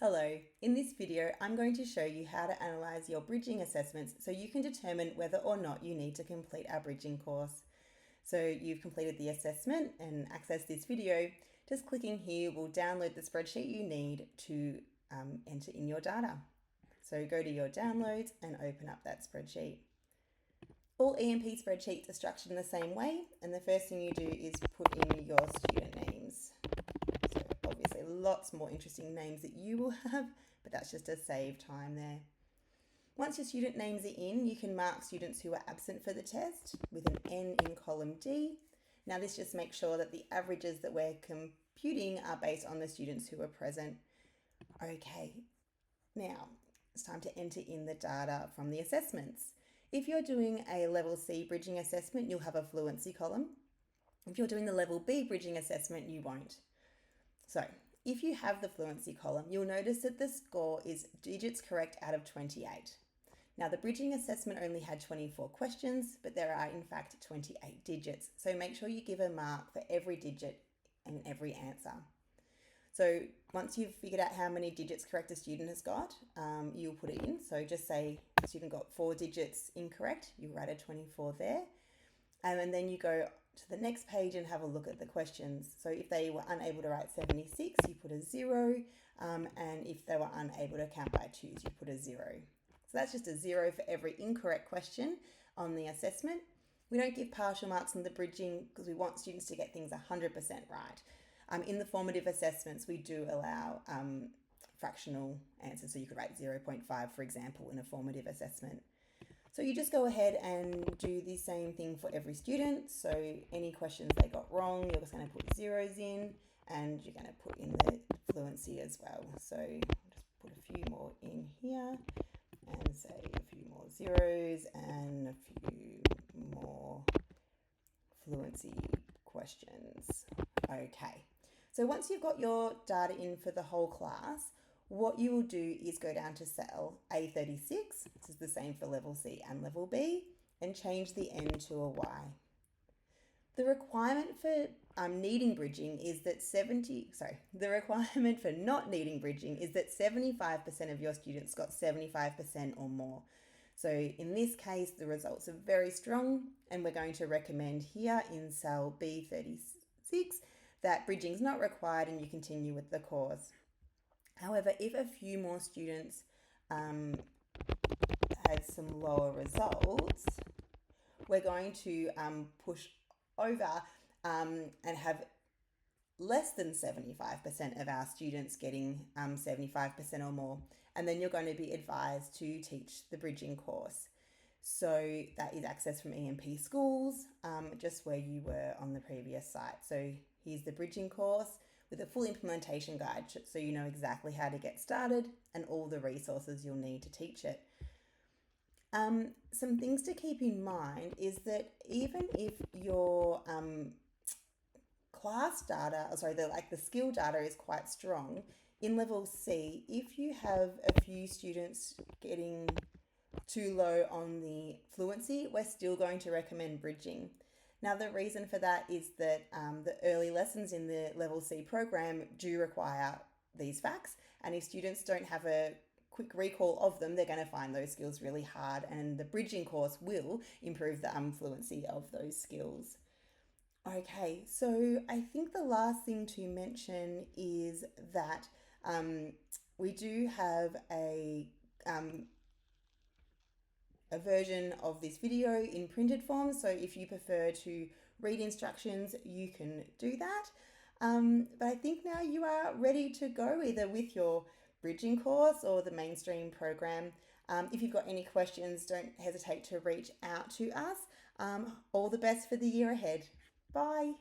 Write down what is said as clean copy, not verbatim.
Hello, in this video I'm going to show you how to analyse your bridging assessments so you can determine whether or not you need to complete our bridging course. So you've completed the assessment and access this video. Just clicking here will download the spreadsheet you need to enter in your data. So go to your downloads and open up that spreadsheet. All EMP spreadsheets are structured in the same way, and the first thing you do is put in your student names. So obviously lots more interesting names that you will have, but that's just to save time there. Once your student names are in, you can mark students who are absent for the test with an N in column D. Now this just makes sure that the averages that we're computing are based on the students who are present. Okay, now it's time to enter in the data from the assessments. If you're doing a level C bridging assessment, you'll have a fluency column. If you're doing the level B bridging assessment, you won't. So if you have the fluency column, you'll notice that the score is digits correct out of 28. Now the bridging assessment only had 24 questions, but there are in fact 28 digits. So make sure you give a mark for every digit and every answer. So once you've figured out how many digits correct a student has got, you'll put it in. So just say the student got 4 digits incorrect, you write a 24 there. And then you go to the next page and have a look at the questions. So if they were unable to write 76, you put a 0. And if they were unable to count by 2s, you put a 0. So that's just a 0 for every incorrect question on the assessment. We don't give partial marks in the bridging because we want students to get things 100% right. In the formative assessments, we do allow fractional answers. So you could write 0.5, for example, in a formative assessment. So you just go ahead and do the same thing for every student. So any questions they got wrong, you're just going to put zeros in, and you're going to put in the fluency as well. So I'll just put a few more in here and say a few more zeros and a few more fluency questions. Okay. So once you've got your data in for the whole class, what you will do is go down to cell A36, this is the same for level C and level B, and change the N to a Y. The requirement for needing bridging is that the requirement for not needing bridging is that 75% of your students got 75% or more. So in this case, the results are very strong, and we're going to recommend here in cell B36 that bridging is not required and you continue with the course. However, if a few more students had some lower results, we're going to push over and have less than 75% of our students getting 75% or more. And then you're going to be advised to teach the bridging course. So that is accessed from EMP Schools, just where you were on the previous site. So here's the bridging course with a full implementation guide so you know exactly how to get started and all the resources you'll need to teach it. Some things to keep in mind is that even if your class data, the skill data is quite strong, in level C, if you have a few students getting too low on the fluency, we're still going to recommend bridging. Now, the reason for that is that the early lessons in the Level C program do require these facts, and if students don't have a quick recall of them, they're going to find those skills really hard, and the bridging course will improve the fluency of those skills. Okay, so I think the last thing to mention is that we do have a version of this video in printed form, so if you prefer to read instructions, you can do that. But I think now you are ready to go either with your bridging course or the mainstream program. If you've got any questions, don't hesitate to reach out to us. All the best for the year ahead. Bye.